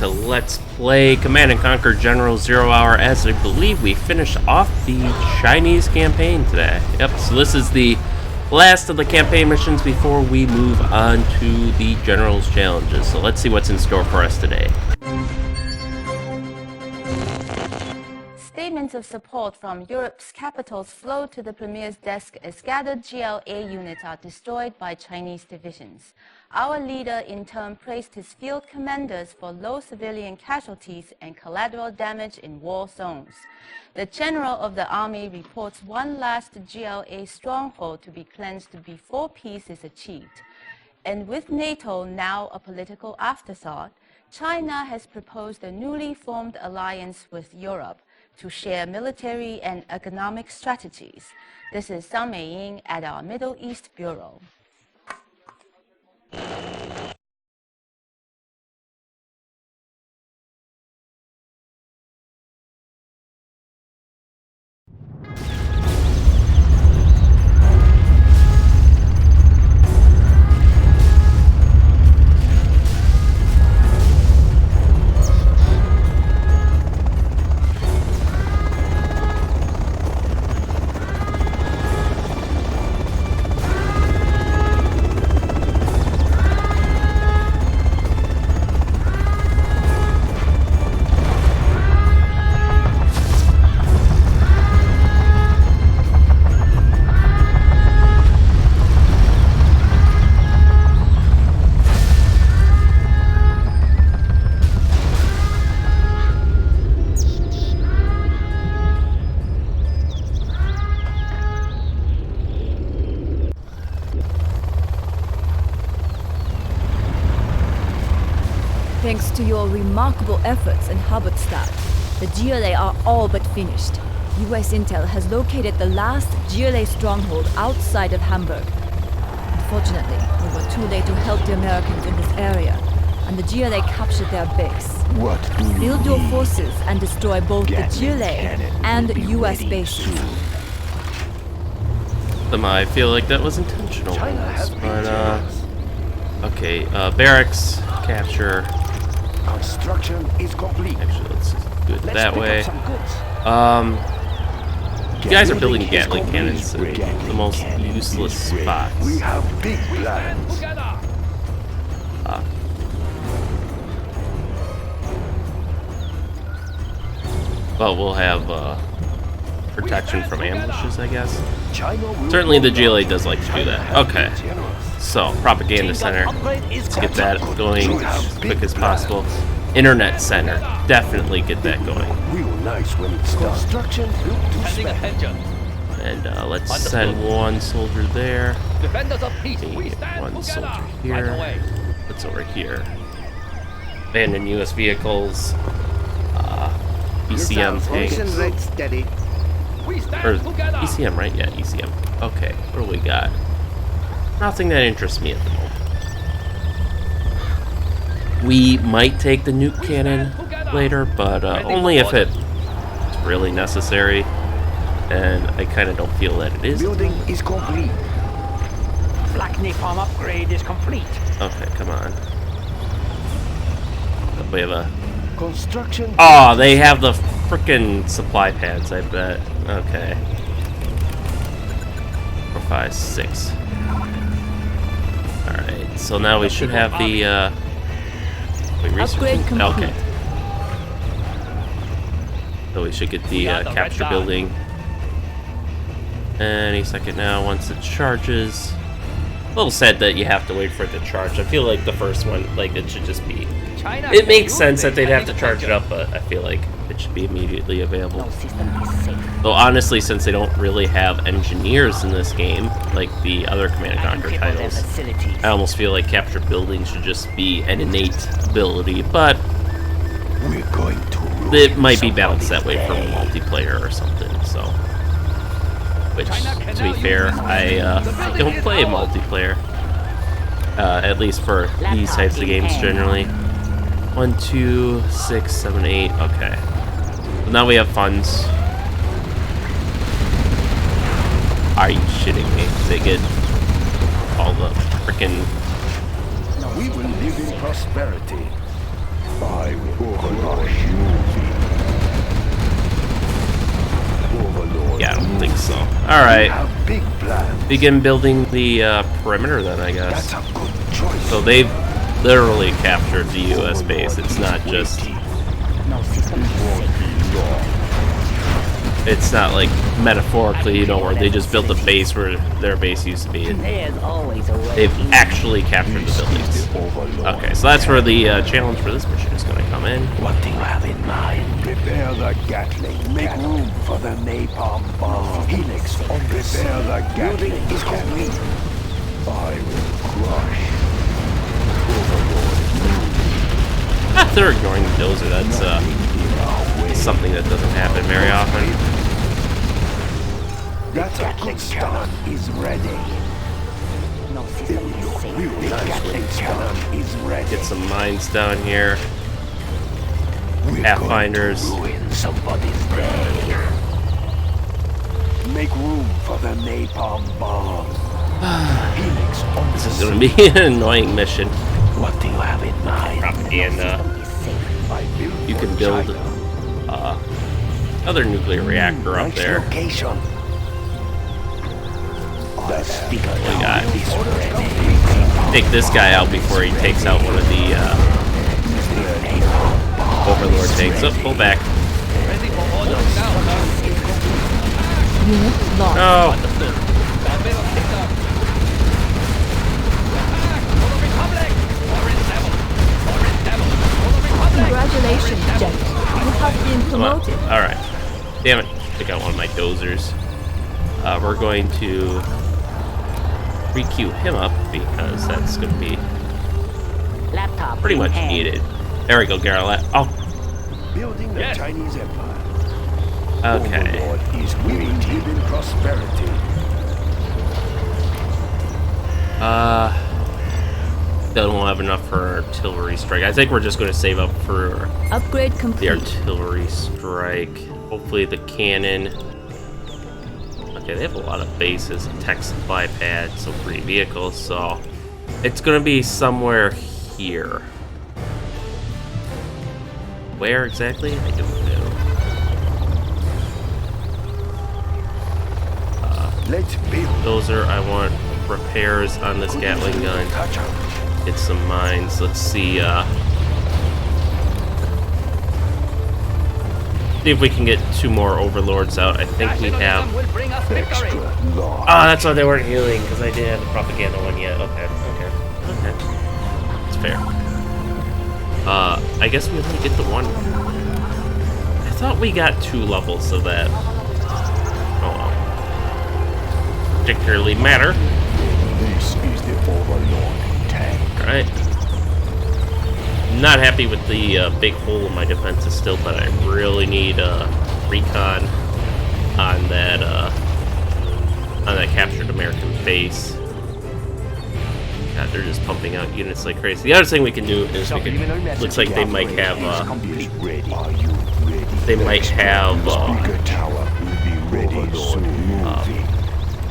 to Let's Play Command & Conquer General Zero Hour, as I believe we finished off the Chinese campaign today. Yep, so this is the last of the campaign missions before we move on to the General's challenges. So let's see what's in store for us today. Statements of support from Europe's capitals flow to the Premier's desk as scattered GLA units are destroyed by Chinese divisions. Our leader in turn praised his field commanders for low civilian casualties and collateral damage in war zones. The general of the army reports one last GLA stronghold to be cleansed before peace is achieved. And with NATO now a political afterthought, China has proposed a newly formed alliance with Europe to share military and economic strategies. This is Sang Meiying at our Middle East Bureau. Thanks to your remarkable efforts in Halberstadt, the GLA are all but finished. US Intel has located the last GLA stronghold outside of Hamburg. Unfortunately, we were too late to help the Americans in this area, and the GLA captured their base. What do you Build your need? forces and destroy both the GLA and US ready bases. soon. I feel like that was intentional, but okay, barracks, capture. Construction is complete. Actually, let's do it that pick way. up some goods. You guys are building Building is Gatling cannons in complete. the most Gatling useless is ready. spots. We have big plans. But we'll have protection from ambushes, I guess. China will Certainly the go GLA down. does like to do China that. has Okay. been generous. So, propaganda center. Let's get that going as quick as possible. Internet center. Definitely get that going. Real nice when it's done. Construction built to spec. And let's send one soldier there. Defenders of peace, we Maybe stand one together. soldier Right here. away. What's over here? Abandoned US vehicles. ECM tanks. steady. We stand Or together. ECM, right? Yeah, ECM. Okay, what do we got? Nothing that interests me at the moment. We might take the nuke cannon later, but only if it's really necessary. And I kind of don't feel that it is. Building is complete. Flak napalm upgrade is complete. Okay, come on. We have a... Construction. Oh, they have the frickin' supply pads, I bet. Okay. 4, 5, 6. Alright, so now we should have the, wait, Upgrade research. complete. Okay. So we should get the capture building any second now once it charges. A little sad that you have to wait for it to charge. I feel like the first one, like, it should just be... China It makes can sense use that they'd have to it. charge it up, but I feel like it should be immediately available. No system is safe. Though honestly, since they don't really have engineers in this game, like the other Command & Conquer Cripple their titles, facilities. I almost feel like capture buildings should just be an innate ability, but We're going to ruin it might be balanced that way for somebody's day. multiplayer or something, so... Which, to be fair, I don't play multiplayer. At least for these types of games generally. 1, 2, 6, 7, 8. Okay. So now we have funds. Are you shitting me? They get all the freaking We will live in prosperity. I will crush moving. Overlord. Yeah, I don't think so. Alright. Have big plans. Begin building the perimeter then, I guess. That's a good choice. So they've literally captured the US base. It's not just... No system is safe. It's not like metaphorically, you know, where they just built a base where their base used to be. There's always a way. They've actually captured the buildings. Okay, so that's where the challenge for this mission is going to come in. What do you have in mind? Prepare the Gatling. Make room for the napalm bomb. Helix on prepare the Gatling. Is complete. I will crush. Ah, they're ignoring the dozer. That's something that doesn't happen very often. That Gatling cannon is ready. No system is safe. The Gatling cannon is ready. Get some mines down here. We're Pathfinders. going to ruin somebody's day. Make room for the napalm bomb. Helix on This is the going to be an annoying mission. What do you have in mind? Propaganda. System is safe. I built You for can build China. another nuclear reactor up Nice there. location. The speaker We got- is ready. Take this guy out before he takes out one of the Overlord tanks. Oh, pull back. Ready for orders now, sir. Unit lost. Oh, Barbados picked up. Attack for the Republic! Foreign devil! Foreign devil! For the Republic! Congratulations, General. You have been come on. promoted. Alright. Damn it. Took out one of my dozers. We're going to re-queue him up because that's going to be Laptop pretty in much hand. needed. There we go, Garrett. Oh, Building the Yes. Chinese Empire. okay. Overlord is waiting in prosperity. Don't have enough for artillery strike. I think we're just going to save up for Upgrade the complete. artillery strike. Hopefully the cannon. Okay, they have a lot of bases, a tech supply pad, some free vehicles, so it's going to be somewhere here. Where exactly? I don't know. Let's build. Dozer, I want repairs on this Gatling gun. Touch up. Get some mines. Let's see see if we can get 2 more overlords out. I think we have... Nationalism will bring us victory. Extra large. Oh, that's why they weren't healing, because I didn't have the propaganda one yet. Okay. It's fair. I guess we only get the 1. I thought we got 2 levels of that. Oh well. Particularly matter. This is the Overlord tank. Alright. Not happy with the big hole in my defenses still, but I really need recon on that captured American base. God, they're just pumping out units like crazy. The other thing we can do is we can. Looks like they might have. Is ready. Are you ready? They might have Speaker tower will be ready soon. Moving.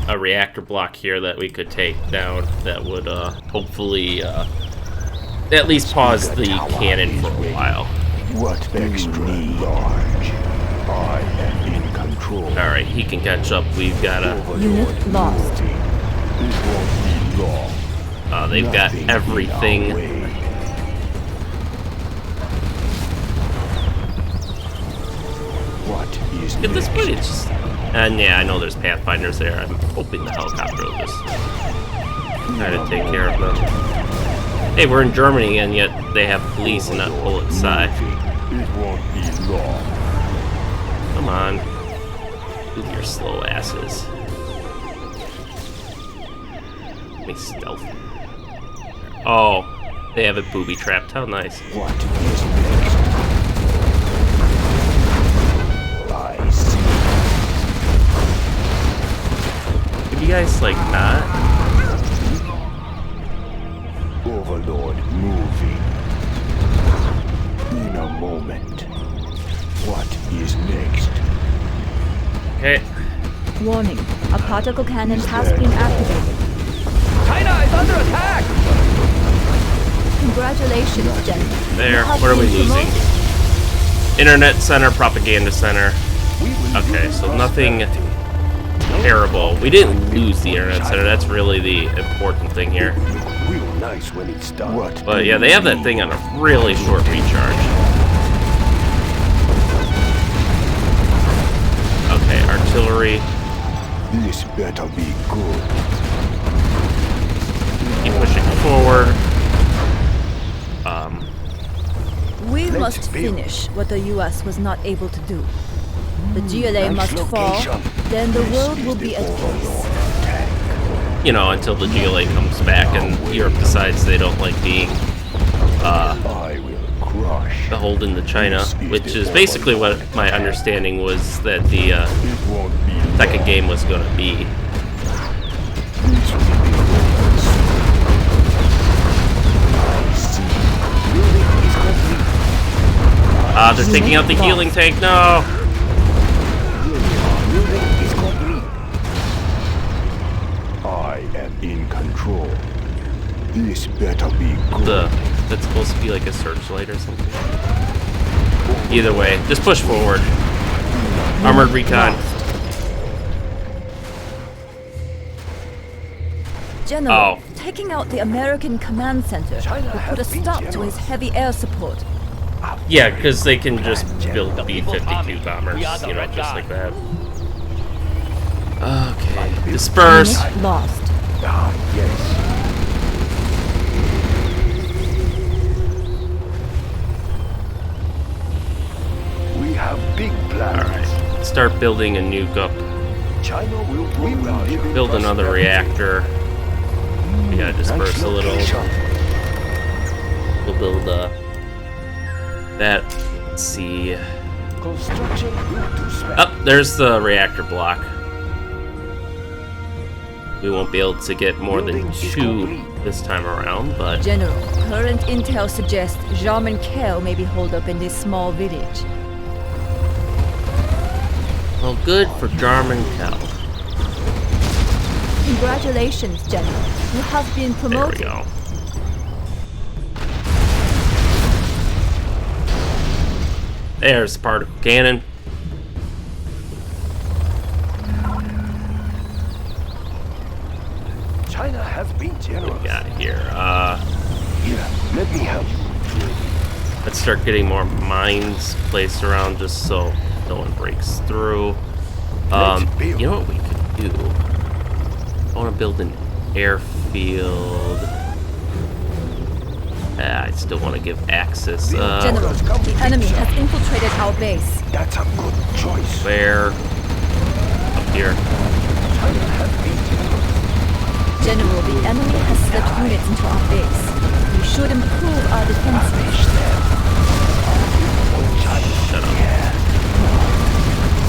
a reactor block here that we could take down. That would hopefully at least pause the cannon for a while. What extra large? I am in control. All right, he can catch up. We've got a. Unit lost. It won't be long. They've got Nothing in everything. our way. What is At this point, next? it's just. And yeah, I know there's Pathfinders there. I'm hoping the helicopter will just try to take care of them. Hey, we're in Germany, and yet they have police and not bullet side. It won't be long. Come on. Move your slow asses. Let me stealth. Oh, they have it booby trapped. How nice. What is next? I see. Could you guys, like, not? Overlord moving. In a moment. What is next? Okay. Warning. A particle cannon has been activated. China is under attack! Congratulations, General. There. What are we losing? Internet center, propaganda center. Okay, so nothing terrible. We didn't lose the internet center. That's really the important thing here. Real nice when it's done. What? But yeah, they have that thing on a really short recharge. Okay, artillery. This better be good. Keep pushing forward. We must finish what the US was not able to do. The GLA must fall, then the world will be at peace. You know, until the GLA comes back and Europe decides they don't like being I will crush. beholden to China, which is basically what my understanding was that the It won't be second game was going to be. This will be yours. I see. Building is complete. They're taking out the healing tank. No. Building is complete. I am in control. This better be good. That's supposed to be like a searchlight or something. Either way, just push forward. Armored recon. General, taking out the American command center will put a stop to his heavy air support. Yeah, because they can just build B-52 bombers, you know, just like that. Okay, disperse. Unit lost. Ah, yes. We have big plans. Alright, start building a nuke up. China will Build another reactor. We gotta disperse a little. We'll build that. Let's see. Construction built to spec. Oh, there's the reactor block. We won't be able to get more than 2 this time around, but General, current intel suggests German Kell may be holed up in this small village. well, good for Jarman Cal. Congratulations, General. You have been There we promoted. go. There's the particle cannon. China has been generous. What we got here? Here, let me help you. Let's start getting more mines placed around just so no one breaks through. You know what we could do? I want to build an airfield. I still want to give access. General, the enemy has infiltrated our base. That's a good choice. Where? Up here. China has been generous. General, the enemy has slipped units into our base. We should improve our defenses. Shut up.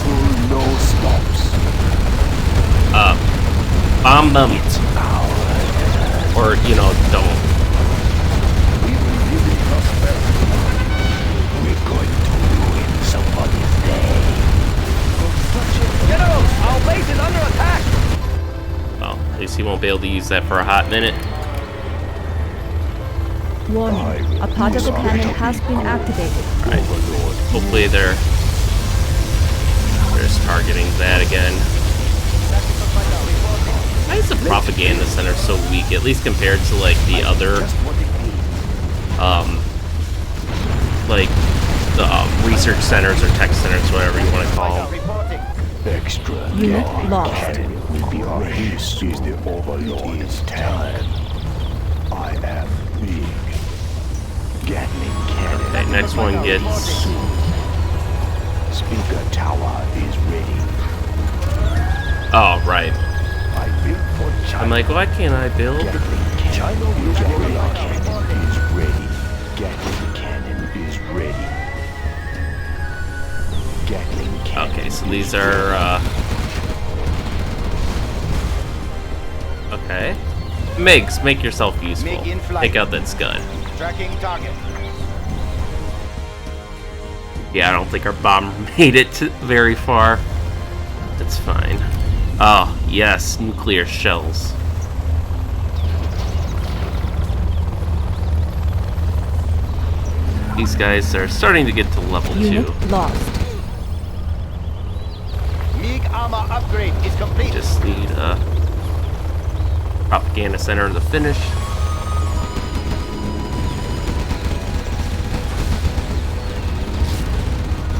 Full no stops. Bomb them. Or, you know, don't. We will live in prosperity. We're going to ruin somebody's day. Construction. General, our base is under attack! Well, at least he won't be able to use that for a hot minute. Warning, a particle cannon has been activated. Alright. Hopefully they're just targeting that again. Why is the propaganda center so weak? At least compared to like the other like the research centers or tech centers, whatever you want to call them. Extra Unit Gatling lost. cannon will be ready. This is the Overlord's time. I am big. Gatling cannon. Okay, next one gets. Speaker tower is ready. Oh, right. I built for China. I'm like, why can't I build? China will Gatling cannon is ready. Gatling cannon is ready. Gatling cannon. Okay, so these are. Okay. Migs, make yourself useful. Mig in flight. Take out that Scud. Tracking target. Yeah, I don't think our bomber made it very far. That's fine. Oh, yes, nuclear shells. These guys are starting to get to level 2. Unit lost. MiG armor upgrade is complete. Just need a propaganda center to finish.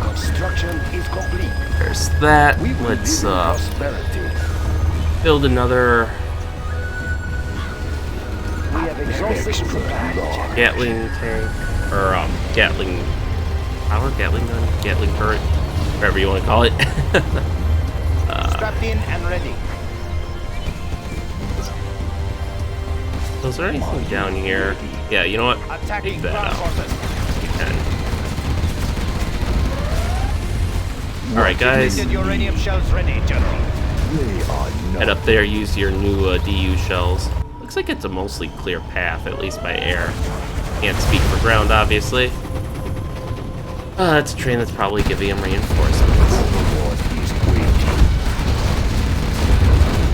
Construction is complete. There's that. We will Let's live in prosperity. build another We have exhausted supply. Gatling tank, or Gatling power, Gatling gun, Gatling turret, whatever you want to call it. Strapped in and ready. So is there anything down here? Yeah, you know what? Attacking Take that ground out. forces. Alright guys, Get uranium shells ready, General. They are head not. up there, use your new DU shells. Looks like it's a mostly clear path, at least by air. Can't speak for ground, obviously. That's a train that's probably giving him reinforcements. Overlord is waiting.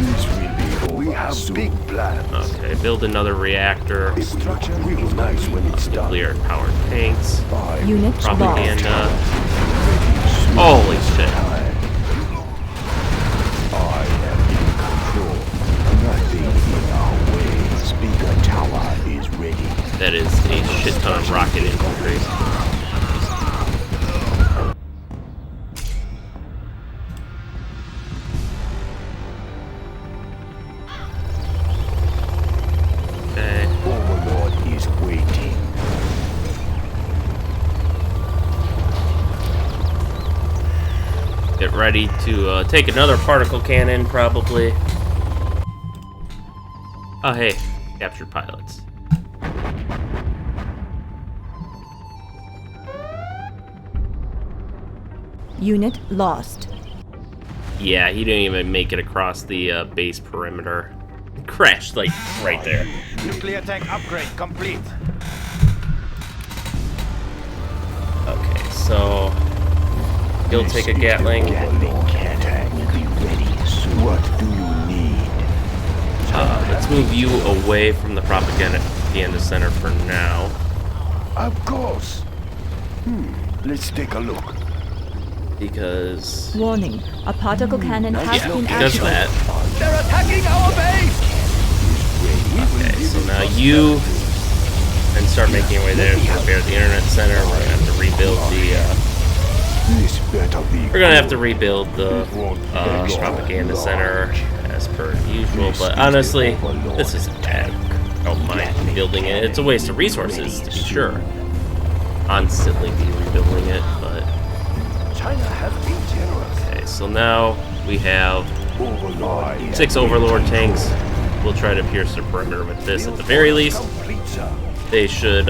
This will be over. We have big plans. Okay, build another reactor. Destruction will be nice when it's done. Nuclear powered tanks. Unit lost. Propaganda. Holy shit. I am in control. Nothing in our way. Speaker tower is ready. That is a shit ton of rocket infantry. Okay. Overlord is waiting. Get ready to take another particle cannon, probably. Oh, hey. Captured pilots. Unit lost. Yeah, he didn't even make it across the base perimeter. Crashed, like, right there. Nuclear tank upgrade complete. Okay, so... He'll take a Gatling. Gatling cannon will be ready soon. What do you need? Let's move you away from the propaganda center for now. Of course. Let's take a look. Because... Warning, a particle cannon has Yeah, been because of activated. that. They're attacking our base. Okay, so now you and start making your way there to repair the internet center. We're gonna have to rebuild the This better be. we're gonna have to rebuild the propaganda center as per usual. But honestly, this isn't bad. I don't mind building it. It's a waste of resources to be sure. Constantly be rebuilding it, but China has been generous. okay. So now we have Overlord is 6 Overlord tanks. We'll try to pierce the perimeter with this at the very least. complete, sir. They should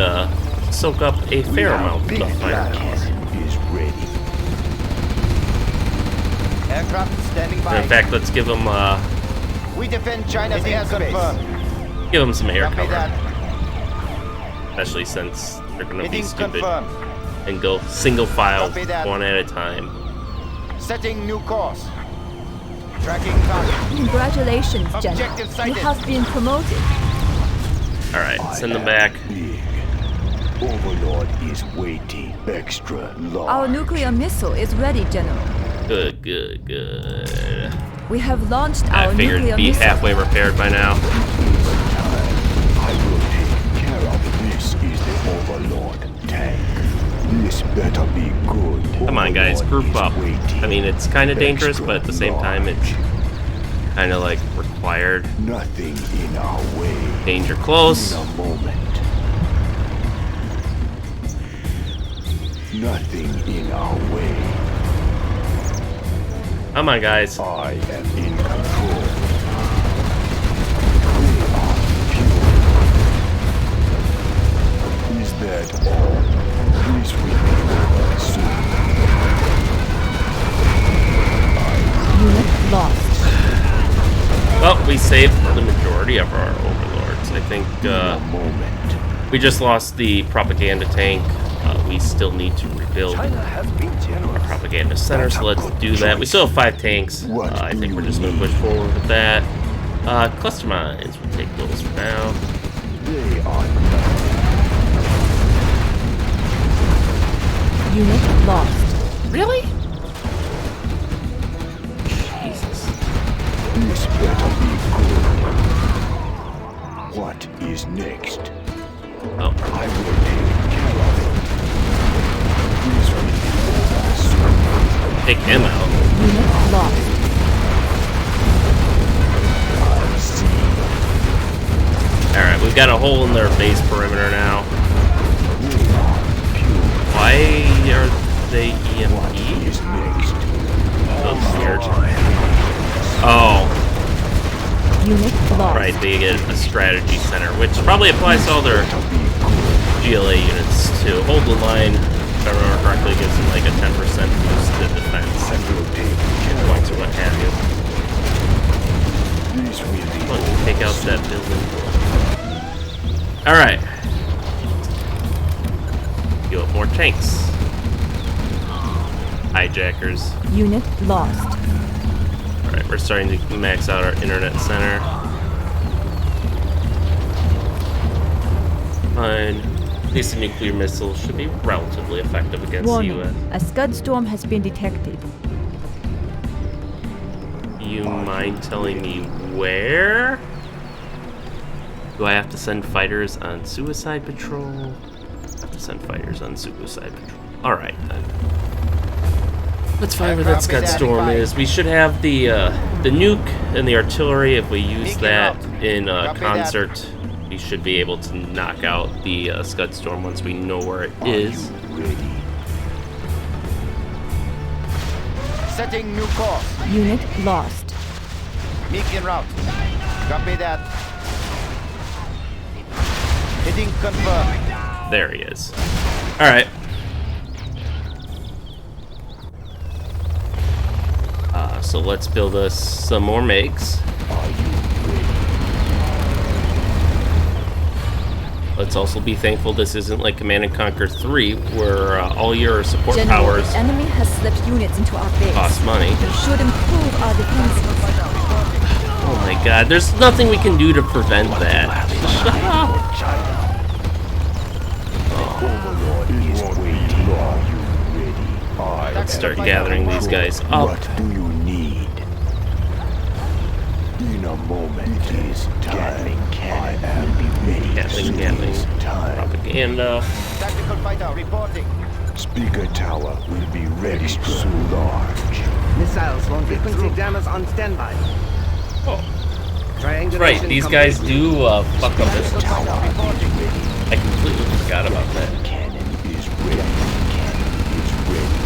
soak up a fair amount Big of fire. plans is ready. Aircraft standing by. And in fact, let's give them We defend China's airspace. some air Copy cover, that. especially since they're gonna be Heading stupid confirmed. and go single file, Copy that. one at a time. Setting new course. Tracking target. Congratulations, General. Objective You sighted. have been promoted. All right, send them back. Big. Overlord is waiting. Extra large. Our nuclear missile is ready, General. Good, good, good. We have launched I our figured nuclear it'd be missile. halfway repaired by now. I will take care of this. Is the Overlord tank. This better be good. Come on, guys, Overlord group is up. waiting. I mean, it's kind of dangerous, Extra but at the same time, it's kind of like required. Nothing in our way. Danger close. In a moment. Nothing in our way. Come on, guys. I am in control. We are pure. Is that all? This will be over soon. Unit lost. Well, we saved the majority of our overlords. I think In a moment. we just lost the propaganda tank. We still need to rebuild China has been our generous. propaganda center, so let's do that. We still have 5 tanks. I think we're just going to push forward with that. Cluster mines, we'll take those for now. They are nothing. Unit lost. Really? Jesus. This better be good. What is next? Oh, I will take care of it. This will be over soon. take him out. Unit lost. I'll see. Alright, we've got a hole in their base perimeter now. Why are they What EMP? is next? That's weird. Oh, Unit lost. right, they get a strategy center, which probably applies to all their GLA units too. Hold the line, if I remember correctly, gives them like a 10% boost to defense. Points or what have you. This will be Come on, take out that building. Alright. You want more tanks. Hijackers. Unit lost. Alright, we're starting to max out our internet center. Fine. At least the nuclear missiles should be relatively effective against the Warning. US. A scud storm has been detected. You mind telling me where? Do I have to send fighters on suicide patrol? I have to send fighters on suicide patrol. Alright then. Let's find where that Scud Storm is. We should have the nuke and the artillery. If we use that in concert, we should be able to knock out the Scud Storm once we know where it is. ready. Setting new course. Unit lost. MiG en route. Copy that. Heading confirmed. There he is. Alright. So let's build us some more MiGs. Are you ready? Let's also be thankful this isn't like Command & Conquer 3, where all your support General, powers the enemy has slipped units into our base. cost money. They should improve our defenses. Oh my god, there's nothing we can do to prevent that. Overlord is waiting. Are you ready? Let's start gathering these guys up. What do you need? In a moment, it is time. I am be ready. Gatling, propaganda. Tactical fighter reporting. Speaker tower will be ready soon. Large. Missiles on frequency jammers on standby. Oh, Triangulation right, these guys complete. do fuck up this. Tower is ready. I completely forgot about that. Cannon is ready. Cannon is ready.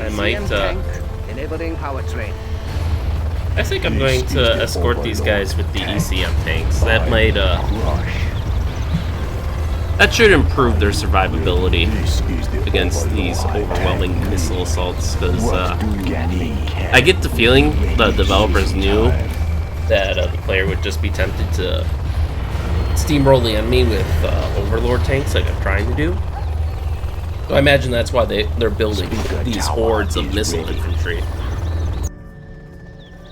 I might, ECM tank enabling powertrain. I think I'm going to escort these guys with the ECM tanks. That might, Crush. that should improve their survivability This is the against these Overlord overwhelming attack. missile assaults, because, What do you need? I get the feeling the developers knew that the player would just be tempted to steamroll the enemy with Overlord tanks like I'm trying to do. So I imagine that's why they're building these hordes of missile infantry.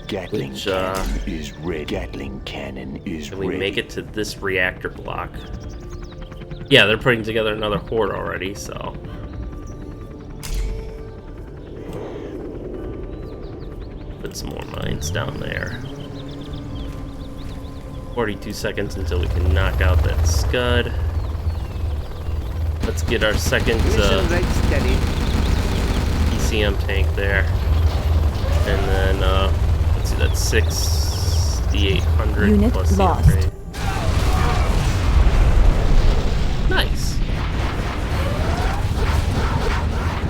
Gatling Which, cannon is ready. Gatling cannon is Can we ready. make it to this reactor block? Yeah, they're putting together another horde already, so... Put some more mines down there. 42 seconds until we can knock out that Scud. Let's get our second Mission rate steady. ECM tank there. And then, let's see, that's 6,800 Unit plus the lost. upgrade. Nice.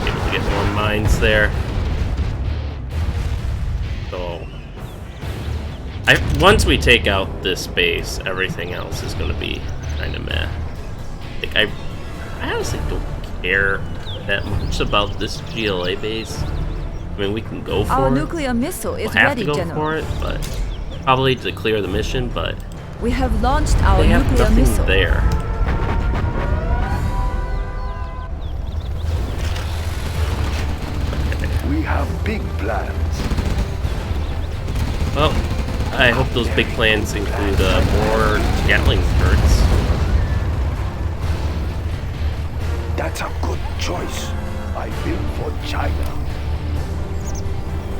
Able to get more mines there. So, once we take out this base, everything else is going to be kind of meh. Like, I honestly don't care that much about this GLA base. I mean, we can go for Our it. nuclear missile is We'll have ready, to go General. for it, but probably to clear the mission, but We have launched our they have nuclear nothing missile. there. We have big plans. Well, I hope those big plans include more Gatling turrets. That's a good choice. I built for China.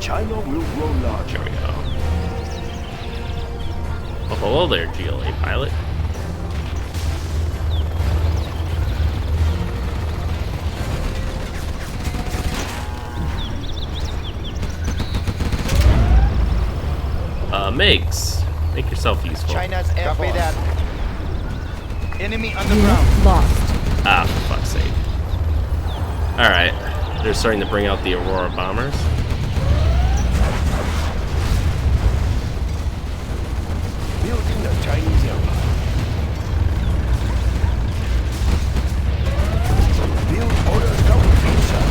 China will grow larger. There we go. Oh, hello there, GLA pilot. Megs, make yourself useful. China's Air Force. That. Enemy Unit underground. lost. Ah, for fuck's sake. Alright, they're starting to bring out the Aurora bombers. Building the Chinese Empire. Build orders double feature.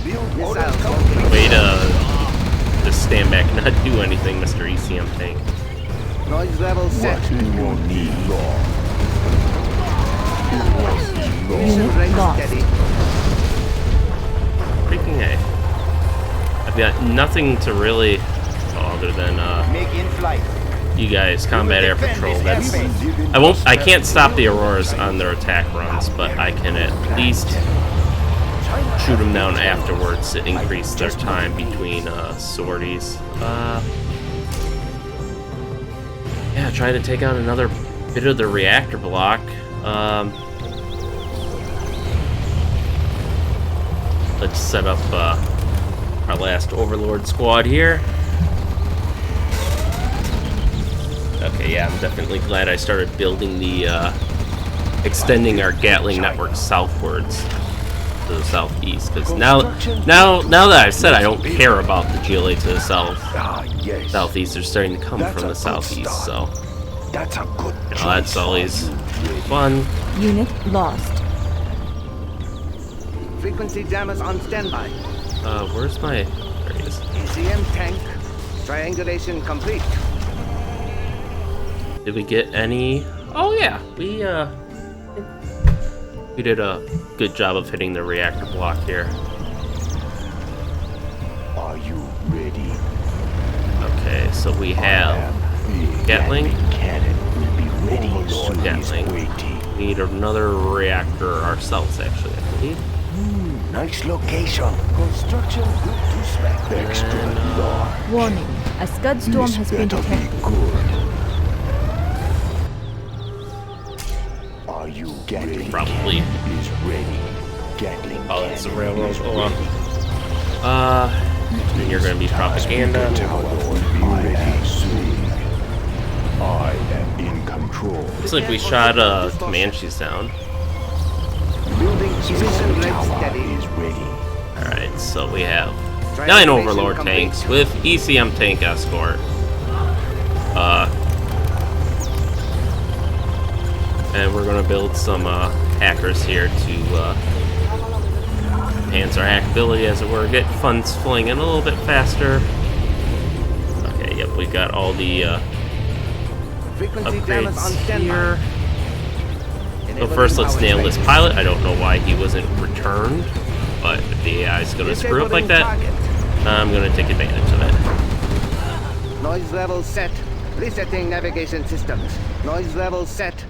Build orders double feature. Way to just stand back and not do anything, Mr. ECM tank. Noise level set. What do you need, Lord? Mission Unit rate lost. steady. Freaking A. I've got nothing to really, other than Make in flight. you guys, combat air Defend patrol. this That's airspace. I can't stop the Auroras on their attack runs, but I can at least shoot them down afterwards to increase their time between sorties. Yeah, trying to take on another bit of the reactor block. Let's set up our last Overlord squad here. Okay, yeah, I'm definitely glad I started building the extending our Gatling network southwards to the southeast, because now that I've said I don't care about the GLA to the southeast, they're starting to come from the southeast, so That's a good choice. that's always fun. Unit lost. Frequency jammers on standby. Where's my... There he is. ECM tank. Triangulation complete. Did we get any... Oh yeah, we did a good job of hitting the reactor block here. Are you ready? Okay, so we have Gatling. Cannon will be ready soon. Gatling. We need another reactor ourselves, actually, I believe. Nice location. Construction good to spec. Extra large. Warning. A scud storm This has been better be detected. good. Are you Gatling? Probably. Cannon is ready. Gatling. Oh, that's the cannon railroad. is Oh, well. ready. And you're gonna be propaganda. Tower will be ready soon. I am in control. Looks like we shot Comanches down. Building mission rate Tower steady. is ready. Alright, so we have 9 Triangulation Overlord complete. tanks with ECM tank escort. And we're gonna build some hackers here to enhance our hackability, as it were, get funds flowing in a little bit faster. Okay, yep, we got all the Frequency jammers on upgrades standby. here. So Enabling first, let's power nail train. this pilot. I don't know why he wasn't returned, but if the AI is gonna screw up like that, I'm gonna take advantage of it. Noise level set. Resetting navigation systems. Noise level set.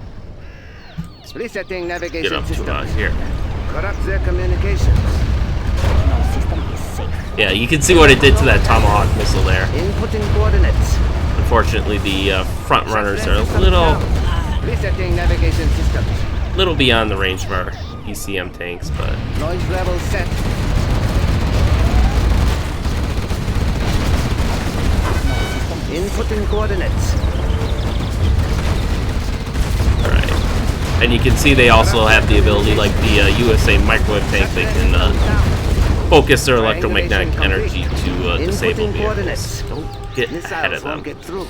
Resetting Get navigation up to systems. here. Corrupt their communications. Yeah, you can see what it did to that Tomahawk missile there. Inputting coordinates. Unfortunately, the front runners are a little Resetting navigation systems. beyond the range of our ECM tanks, but Noise level set. Inputting coordinates. alright. And you can see they also have the ability, like the USA microwave tank, they can focus their electromagnetic energy to disable Inputting vehicles. coordinates. Don't get ahead of Missiles won't them. get through.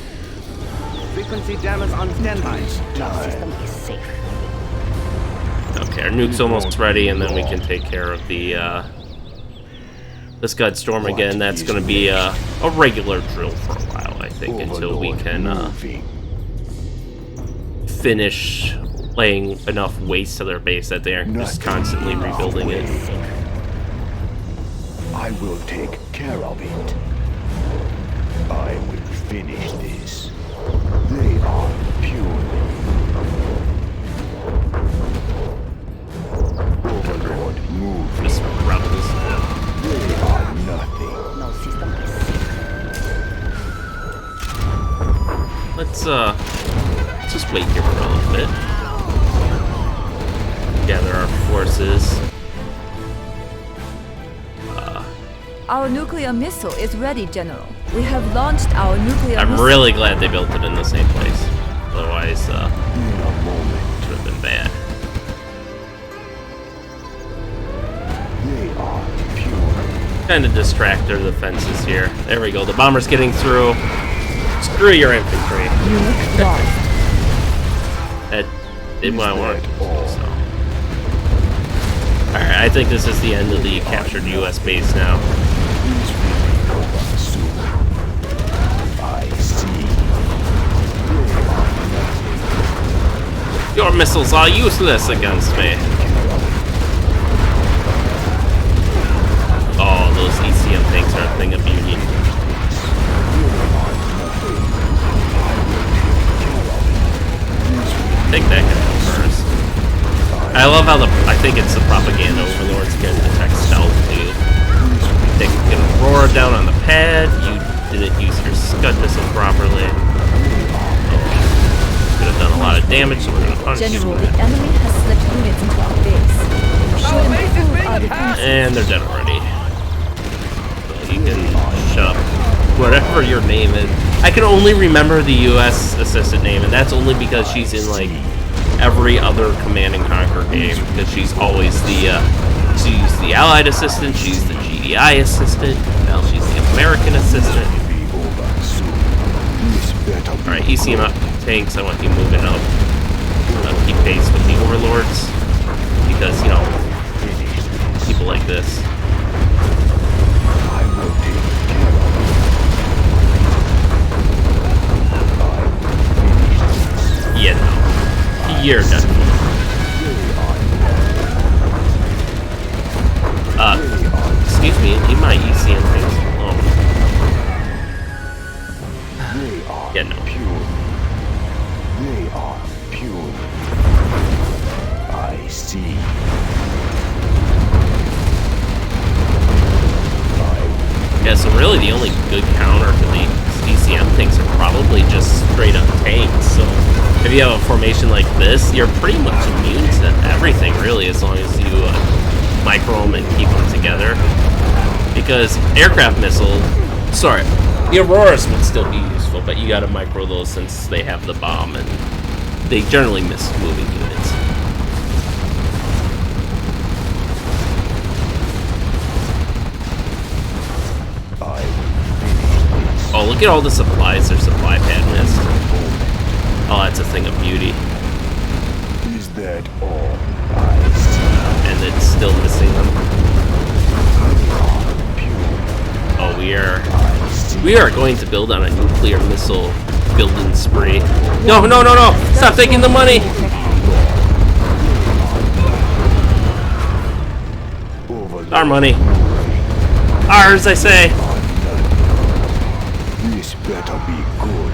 Frequency jammers on standby. Okay, our nuke's almost ready, and then we can take care of the Scud Storm again. That's going to be a regular drill for a while, I think, until we can finish laying enough waste to their base that they aren't just constantly rebuilding it. I will take care of it. I will finish this. They are purely. Overlord, move. Just rebels. They are nothing. No system is safe. Let's just wait here for a little bit. Gather our forces. Our nuclear missile is ready, General. We have launched our nuclear I'm missile. really glad they built it in the same place. Otherwise, In a moment, it would have been bad. they are pure. Kind of distract their defenses here. There we go. The bomber's getting through. Screw your infantry. Unit lost. That did what I wanted to do, so. Alright, I think this is the end of the captured US base now. This will be over soon. I see. They are nothing. Your missiles are useless against me. Oh, those ECM tanks are a thing of beauty. Take that guy out first. I love how I think it's the propaganda overlords can detect stealth too. They can roar down on the pad. You didn't use your Scud missile properly. Could have done a lot of damage, so we're gonna punish General, you. the enemy has slipped units into our base. We should Our base is improve being our attacked. defenses. And they're dead already. So you can shut up whatever your name is. I can only remember the US assistant name, and that's only because she's in like every other Command and Conquer game, because she's always she's the Allied assistant, she's the GDI assistant, now she's the American assistant. Be over soon. This better be Alright, ECM up tanks, I want you moving up. Keep pace with the overlords, because, you know, people like this. I will take care of it. Yeah, no. You're done. Excuse me, leave my ECM things alone. They are Yeah, no. pure. They are pure. I see. Yeah, so really the only good counter to the ECM things are probably just straight up tanks. So if you have a formation like this, you're pretty much immune to everything, really, as long as you micro them and keep them together. Because aircraft missile, sorry, the Auroras would still be useful, but you gotta micro those since they have the bomb, and they generally miss moving units. Oh, look at all the supplies their supply pad missed. Oh, that's a thing of beauty. Is that all I see? And it's still missing them. Pure. Oh, I see. we are going to build on a nuclear missile building spree. No, no, no, no! Stop taking the money! Our money. Ours, I say. This better be good.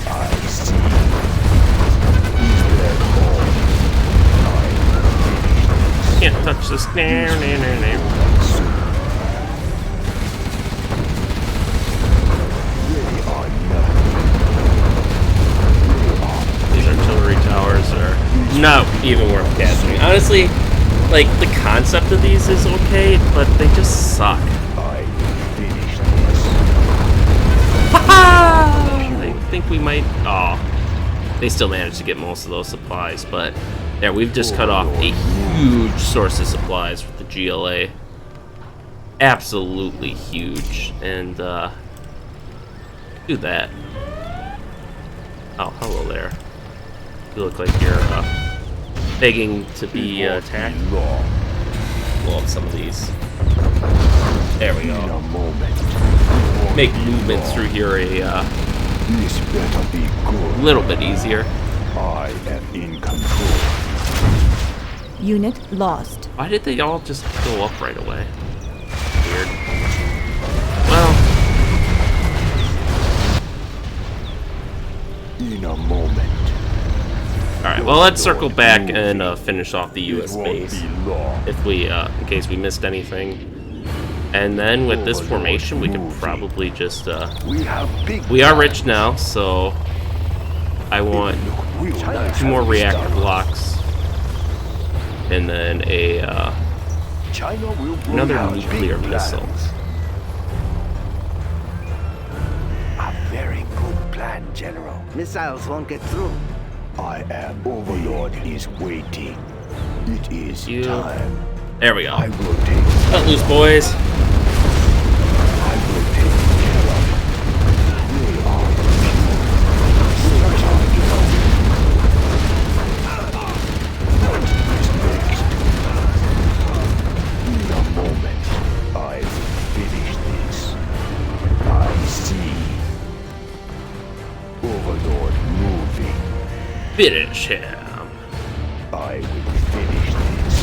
I see. Is that all? Can't touch this. These artillery towers are not even worth capturing. Honestly, like, the concept of these is okay, but they just suck. I finished this. I think we might... Oh. They still managed to get most of those supplies, but... Yeah, we've just cut off a huge source of supplies for the GLA. Absolutely huge. And, do that. Oh, hello there. You look like you're, begging to be attacked. Blow up some of these. There we In go. a moment. Make movement through here This better be good. little bit easier. I am in control. Unit lost. Why did they all just go up right away? Weird. Well, In a moment. Alright, well, let's circle back and finish off the US base. Be long. If we, in case we missed anything. And then with this formation, we can probably just, We have big we are rich now, so I want We'll not 2 more have reactor stop. blocks. And then a, China will bring another out nuclear big missile. plans. A very good plan, General. Missiles won't get through. I am Overlord is waiting. It is You- time. There we go. I will take. Cut loose, boys. I will take care of. They are what is next? In a moment, I will finish this. I see. Overlord moving. Finish him. I will finish this.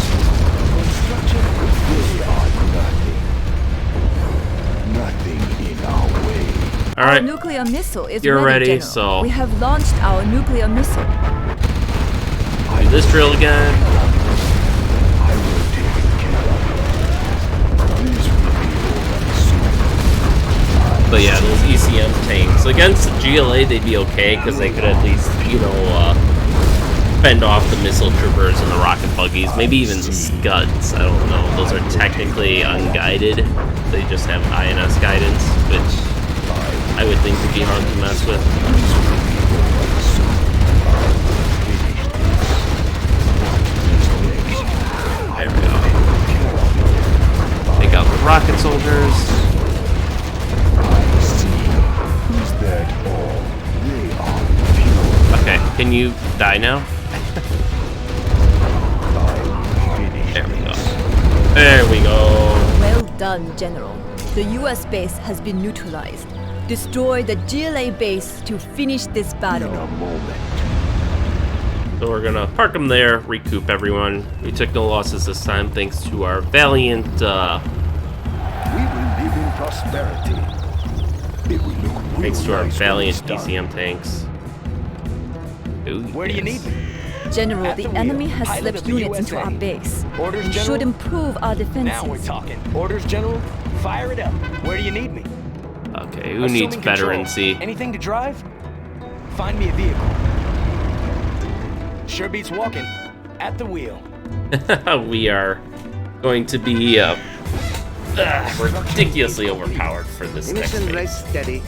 Construction they are nothing. Nothing in our way. Our Alright, nuclear missile is You're ready, General. so- We have launched our nuclear missile. do this drill again. I will take care of it. This will be over soon. But yeah, those ECM tanks. Against the GLA, they'd be okay, because they could at least, you know, fend off the missile troopers and the rocket buggies. Maybe even the Scuds. I don't know. Those are technically unguided. They just have INS guidance, which I would think would be hard to mess with. There we go. Take out the rocket soldiers. Is that all? They are pure. Okay, can you die now? There we go. There we go. Well done, General. The US base has been neutralized. Destroy the GLA base to finish this In battle. a moment. So we're gonna park them there, recoup everyone. We took no losses this time thanks to our valiant, We will live in prosperity. It will look real thanks to our nice when valiant it's done. DCM tanks. Ooh, Where do you yes. need me? General, At the the wheel. enemy has Pilot slipped of the units into USA. our base. Orders, We General? should improve our Now we're defenses. talking. Orders, General? Fire it up. Where do you need me? Okay, who needs Assuming control. veterancy? Anything to drive? Find me a vehicle. Sure beats walking. At the wheel. We are going to be ridiculously overpowered for this next Mission rate phase. steady.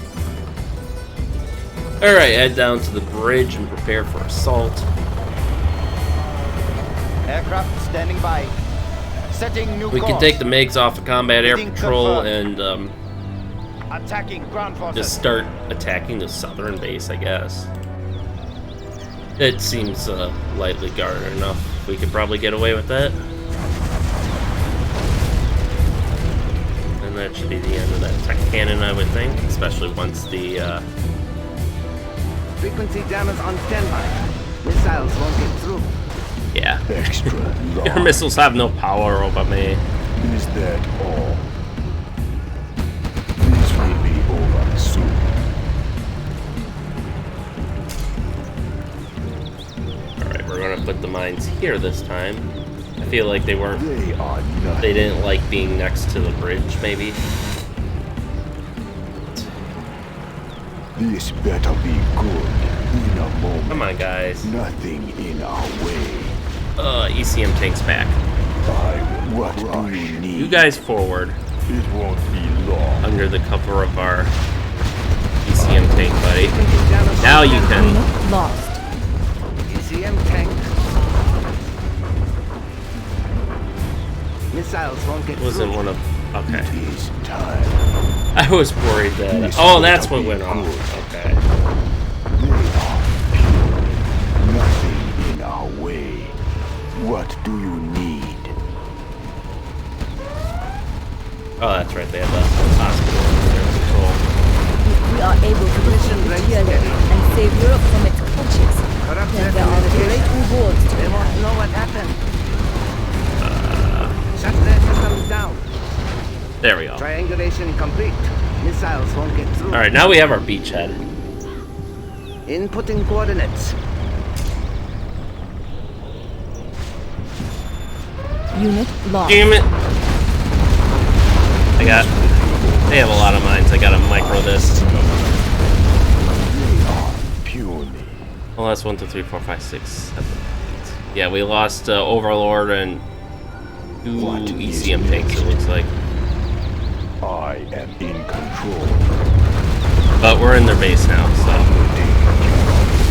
Alright, head down to the bridge and prepare for assault. Aircraft standing by. Setting new We can course. take the MiGs off of combat air Reading patrol confirmed. and Attacking ground forces. just start attacking the southern base, I guess. It seems lightly guarded enough. We could probably get away with that. And that should be the end of that tech cannon, I would think, especially once the Frequency jammers on standby. Missiles won't get through. yeah. Extra Your long. missiles have no power over me. Is that all? This will be over soon. Alright, we're gonna put the mines here this time. I feel like they weren't They are nothing. they didn't like being next to the bridge, maybe. This better be good. In a moment. Come on, guys. Nothing in our way. ECM tanks back. What do you need? You guys forward It won't be long. under the cover of our ECM tank, buddy. Frequency jammers Now on you standby. can. Lost. ECM tank. Missiles won't get Wasn't through. one of. Okay. It is time. I was worried that. This Oh, will that's what be went off. good. Okay. They are pure. Nothing in our way. What do you need? Oh, that's right. They have the hospital under control. If we are able to Mission defeat the ready, GLA steady. and save Europe from its clutches, Corrupt then there are great rewards to They be won't had. know what happened. Shut their systems down. There we go. Triangulation complete. Missiles won't get through. All right, now we have our beachhead. Inputting coordinates. Unit lost. Damn it! They have a lot of mines. I gotta micro this. Well, that's 1, 2, 3, 4, 5, 6, 7, 8. Yeah, we lost Overlord and 2 ECM tanks, it looks like. I am in control. But we're in their base now, so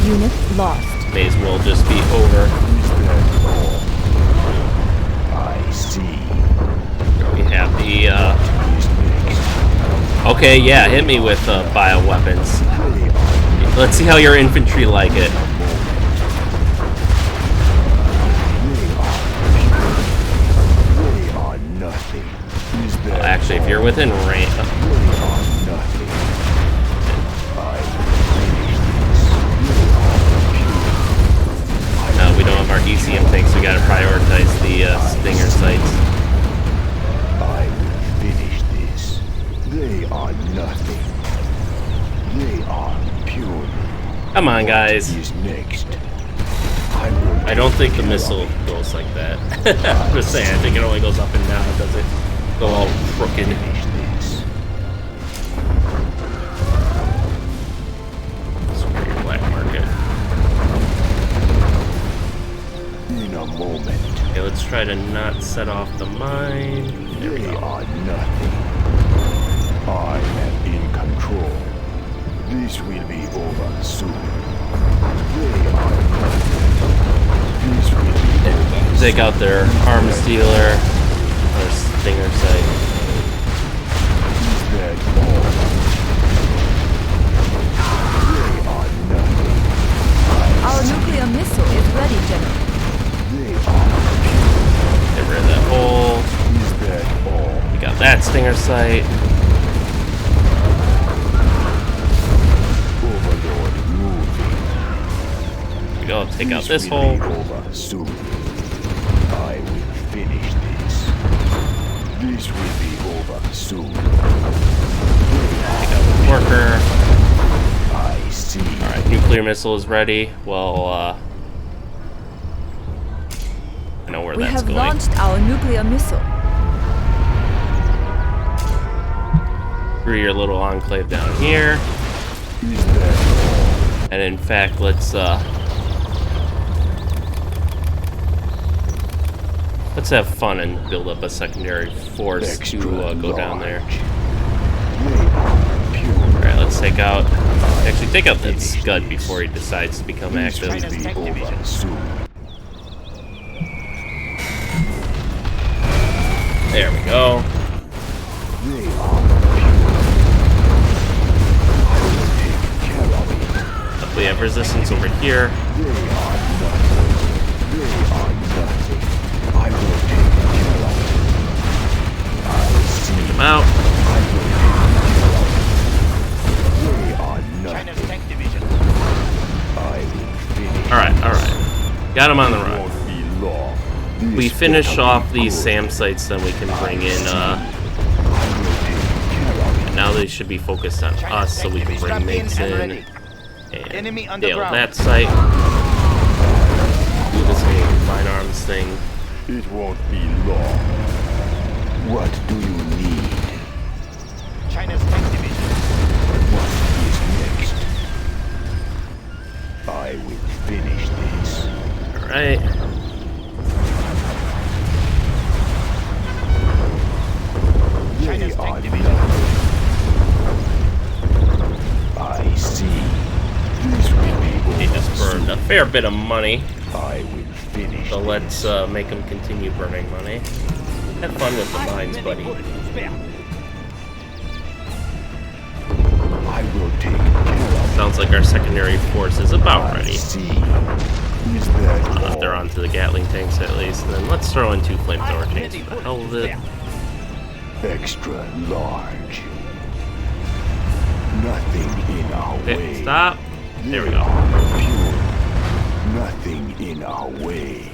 Unit lost. may as well just be over. I see. We have the, okay, yeah, hit me with bioweapons. Let's see how your infantry like it. They are nothing. Is Well, that actually, if you're within range... they are nothing. No, we don't have our ECM tanks, we gotta prioritize the Stinger sites. I will finish this. They are nothing. They are pure. Come on, guys. Is next. I don't think the missile goes like that. I'm just saying, I think it only goes up and down, it doesn't go all crooked. Finish this. Screw your black market. In a moment. Okay, let's try to not set off the mine. There we They go. are nothing. I am in control. This will be over soon. They are nothing. This will be over. Take out their arms dealer, or Stinger site. Is that all? They are nothing. Our nuclear missile is ready, General. They are. Get rid of that hole. Is that all? We got that Stinger site. Overlord moving. There we go, take out this will hole. be over soon. I will finish this. This will be over soon. Take out the worker. I see. Alright, nuclear missile is ready. Well, I know where We that's have going. launched our nuclear missile. Through your little enclave down here. Is that all? And in fact, let's have fun and build up a secondary force to go down there. They are pure. Alright, let's take out... Actually, take out that Scud before he decides to become This active. will be over soon. There we go. They are pure. I will take care of it. We have resistance over here. They are nothing. They are nothing. I will take care of it. I see. Take them out. I will take care of it. They are China's nothing. tank division. I will finish. Alright, alright. Got him on the run. Won't be long. We This finish better off be these good. SAM sites, then we can bring in, I will take care of it. now they should be focused on us, so we can bring MiGs in Enemy and nail underground. that site. Do this whole fine arms thing. It won't be long. What do you need? China's tank division. What is next? I will finish this. Alright. They China's are tank division. nothing. I see. This will be He over just burned a soon. fair bit of money, I will finish so this. let's make him continue burning money. Have fun with the mines, buddy. Bullets to spare. I will take care of Sounds like our secondary force is about it. I ready. see. Is that all? They're onto the Gatling tanks at least. And then let's throw in 2 flamethrower tanks for the hell of it. Extra large. Nothing in our way. Okay, stop. There we They go. are pure. Nothing in our way.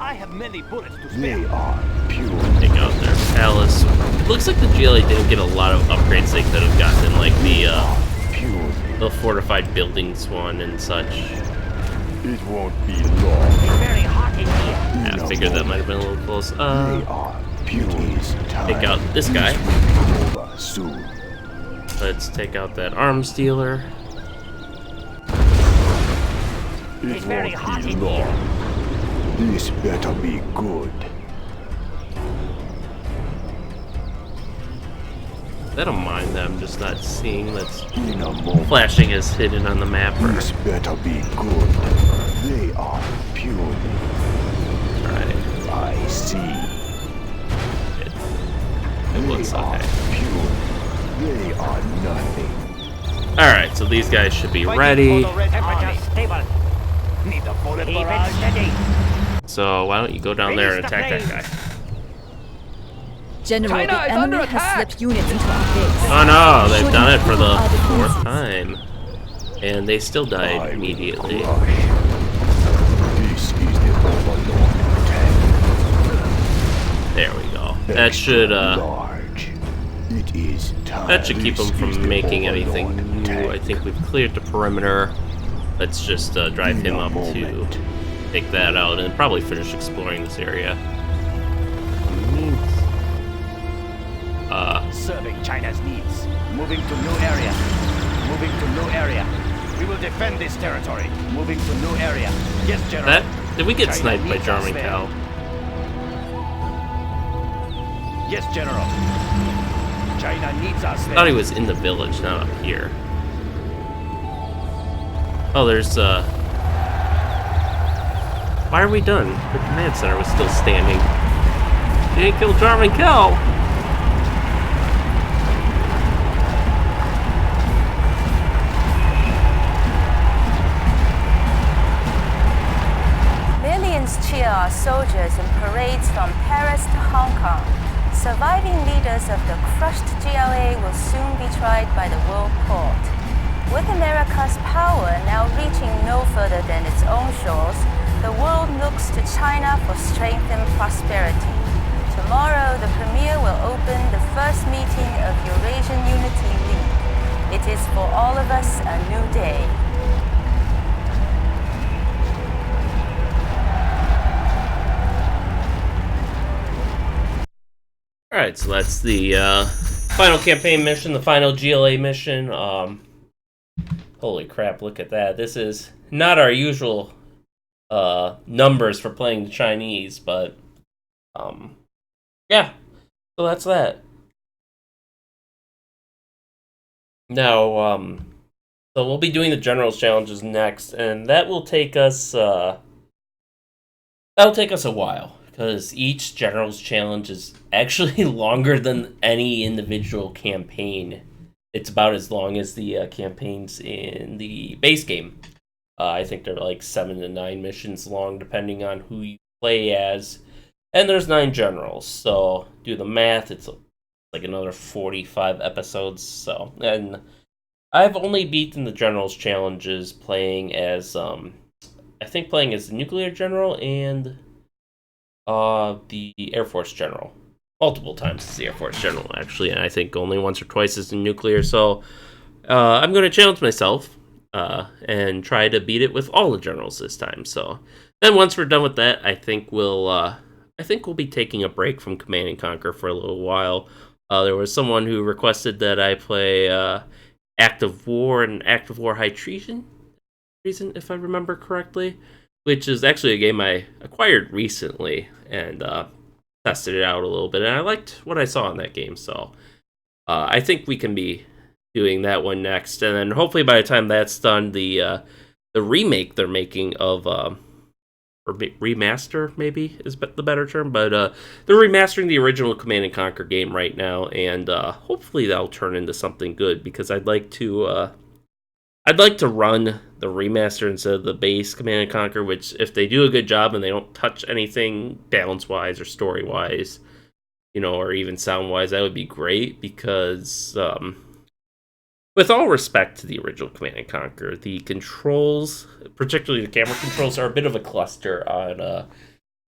I have many bullets to They spare. are pure. Take out their palace. It looks like the GLA didn't get a lot of upgrades they could have gotten, like the Pure. the fortified buildings one and such. It won't be long. It's very hot in here. I figured that might have been a little close. They are pure. Take out this guy. Over soon. Let's take out that arms dealer. It It's very won't hot be in long. This better be good. I don't mind that I'm just not seeing that's In a moment. flashing is hidden on the map. Or, This better be good. They are pure. right. I see. It looks They are okay. pure. They are nothing. Alright, so these guys should be Fighting ready. for the Red Temperature Army. stable. Need a bullet Keep it barrage. steady. So why don't you go down there and attack that guy? General, China the is enemy under has attack! slipped units into our base. Oh no, they've Should done it for the improve our defenses. fourth time. And they still died I will immediately. crush. This is the Overlord tank. There we go. That should Large. It is time. that should keep them This is from the making Overlord anything new. tank. I think we've cleared the perimeter. Let's just drive In him a up moment. to take that out and probably finish exploring this area. Serving China's needs. Moving to new area. Moving to new area. We will defend this territory. Moving to new area. Yes, General. That did we get China sniped by needs Jarman us there. Cow? Yes, General. China needs us I there. thought he was in the village, not up here. Oh, there's why are we done? The command center was still standing. He didn't kill Jarman Cow. Millions cheer our soldiers in parades from Paris to Hong Kong. Surviving leaders of the crushed GLA will soon be tried by the World Court. With America's power now reaching no further than its own shores, the world looks to China for strength and prosperity. Tomorrow, the Premier will open the first meeting of Eurasian Unity League. It is for all of us a new day. Alright, so that's the final campaign mission, the final GLA mission. Holy crap, look at that. This is not our usual numbers for playing the Chinese, but yeah, so that's that. Now, so we'll be doing the Generals Challenges next, and that will take us, that'll take us a while. Because each General's Challenge is actually longer than any individual campaign. It's about as long as the campaigns in the base game. I think they're like 7 to 9 missions long, depending on who you play as. And there's 9 generals, so do the math. It's like another 45 episodes. So, and I've only beaten the Generals Challenges playing as, I think playing as the Nuclear General and the Air Force General. Multiple times as the Air Force General, actually, and I think only once or twice as the Nuclear, so I'm going to challenge myself and try to beat it with all the Generals this time. So then once we're done with that, I think we'll be taking a break from Command and Conquer for a little while. There was someone who requested that I play Active War and Active War High Treason, if I remember correctly, which is actually a game I acquired recently and tested it out a little bit, and I liked what I saw in that game, so I think we can be doing that one next, and then hopefully by the time that's done, the remake they're making of, or remaster maybe is the better term, but they're remastering the original Command and Conquer game right now, and hopefully that'll turn into something good, because I'd like to run the remaster instead of the base Command and Conquer, which if they do a good job and they don't touch anything balance-wise or story-wise, or even sound-wise, that would be great, because with all respect to the original Command and Conquer, the controls, particularly the camera controls, are a bit of a cluster on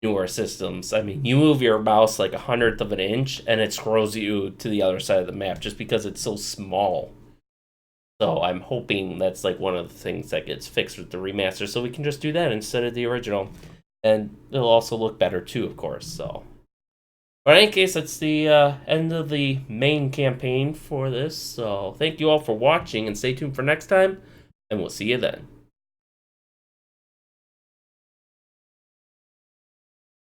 newer systems. I mean, you move your mouse like 1/100 of an inch and it scrolls you to the other side of the map just because it's so small. So I'm hoping that's like one of the things that gets fixed with the remaster, so we can just do that instead of the original. And it'll also look better too, of course, so. But in any case, that's the end of the main campaign for this, so thank you all for watching, and stay tuned for next time, and we'll see you then.